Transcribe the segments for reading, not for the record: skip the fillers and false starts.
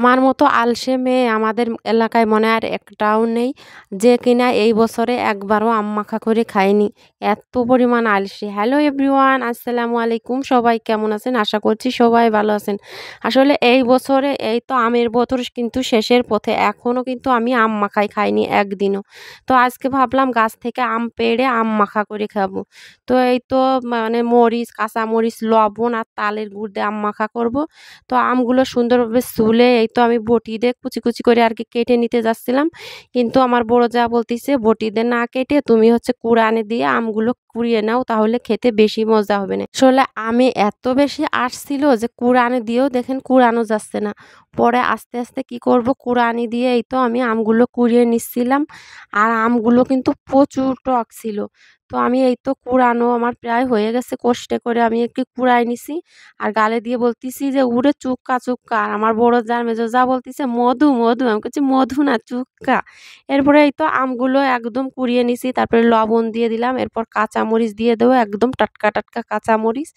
আমার মতো আলসে মেয়ে আমাদের এলাকায় মনে হয় আর একটাও নেই যে কিনা এই বছরে একবারও আম মাখা করে খায়নি। এত পরিমাণ আলসে। হ্যালো এভরিওয়ান, আসসালামু আলাইকুম। সবাই কেমন আছেন? আশা করছি সবাই ভালো আছেন। আসলে এই বছরে এই তো আমের বছর কিন্তু শেষের পথে, এখনও কিন্তু আমি আম মাখাই খাইনি একদিনও। তো আজকে ভাবলাম গাছ থেকে আম পেড়ে আম মাখা করে খাবো। তো এই তো মানে মরিচ, কাঁচা মরিচ, লবণ আর তালের গুড় দিয়ে আম মাখা করব। তো আমগুলো সুন্দরভাবে ছুলে এই তো আমি বটি দিয়ে কুচি কুচি করে আর কি কেটে নিতে যাচ্ছিলাম, কিন্তু আমার বড় যা বলতিছে বটি দিয়ে না কেটে তুমি হচ্ছে কুড়ানি দিয়ে আমগুলো কুড়িয়ে নাও, তাহলে খেতে বেশি মজা হবে না। আসলে আমি এত বেশি আসছিল যে কুড়ানি দিয়েও দেখেন কুড়ানো যাচ্ছে না। পরে আস্তে আস্তে কি করব, কুড়ানি দিয়ে এই তো আমি আমগুলো কুড়িয়ে নিচ্ছিলাম। আর আমগুলো কিন্তু প্রচুর টক ছিল। তো আমি এই তো কুড়ানো আমার প্রায় হয়ে গেছে, কষ্টে করে আমি একটু কুড়াই নিছি। আর গালে দিয়ে বলতেছি যে উড়ে চুক্কা চুক্কা। আর আমার বড় যা মেজো যা বলতেছে মধু মধু, আমি বলছি মধু না চুক্কা। এরপরে এই তো আমগুলো একদম কুড়িয়ে নিছি, তারপরে লবণ দিয়ে দিলাম, এরপর কাঁচামরিচ দিয়ে দেবো, একদম টাটকা টাটকা কাঁচামরিচ।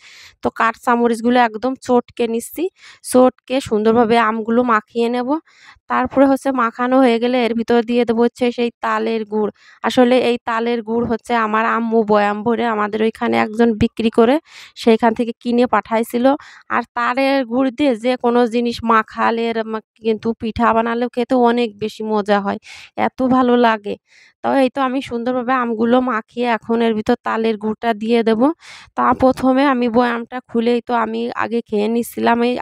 তো কাঁচামরিচগুলো একদম চটকে নিচ্ছি, চটকে সুন্দরভাবে আমগুলো মাখিয়ে নেব। তারপরে হচ্ছে মাখানো হয়ে গেলে এর ভিতর দিয়ে দেবো হচ্ছে সেই তালের গুড়। আসলে এই তালের গুড় হচ্ছে আমার আম্মু বয়াম ভরে আমাদের ওইখানে একজন বিক্রি করে, সেইখান থেকে কিনে পাঠাইছিল। আর তালের গুড় দিয়ে যে কোনো জিনিস মাখালে কিন্তু পিঠা বানালেও খেতে অনেক বেশি মজা হয়, এত ভালো লাগে। তো এই তো আমি সুন্দরভাবে আমগুলো মাখিয়ে এখন এর ভিতর তালের গুড়টা দিয়ে দেব। তা প্রথমে আমি বয়ামটা খুলেই তো আমি আগে খেয়ে নিচ্ছিলাম এই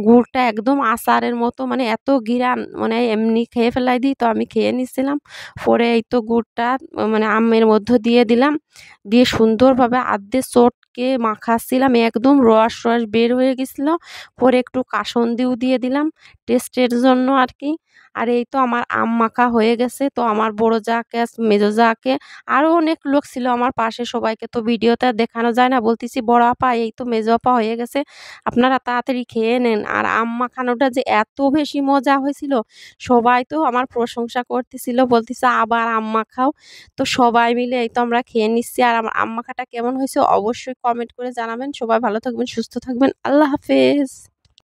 গুড়টা একদম আচারের মতো, মানে এত ঘিরান, মানে এমনি খেয়ে ফেলাই দিই। তো আমি খেয়ে নিচ্ছিলাম। পরে এই তো গুড়টা মানে আমের মধ্যে দিয়ে দিলাম, দিয়ে সুন্দরভাবে আদ্যে চটকে মাখাচ্ছিলাম, একদম রস রস বের হয়ে গেছিলো। পরে একটু কাসুন্দিও দিয়ে দিলাম টেস্টের জন্য আর কি। আর এই তো আমার আম মাখা হয়ে গেছে। তো আমার বড় যাকে, মেজো যাকে, আরও অনেক লোক ছিল আমার পাশে, সবাইকে তো ভিডিওতে আর দেখানো যায় না। বলতেছি বড় আপা এই তো মেজো আপা হয়ে গেছে, আপনারা তাড়াতাড়ি খেয়ে নেন। আর আম মাখানোটা যে এত বেশি মজা হয়েছিল, সবাই তো আমার প্রশংসা করতেছিল, বলতেছে আবার আম মাখাও। তো সবাই মিলে এই তো আমরা খেয়ে নিচ্ছি। আর আমার আম মাখাটা কেমন হয়েছে অবশ্যই কমেন্ট করে জানাবেন। সবাই ভালো থাকবেন, সুস্থ থাকবেন। আল্লাহ হাফেজ।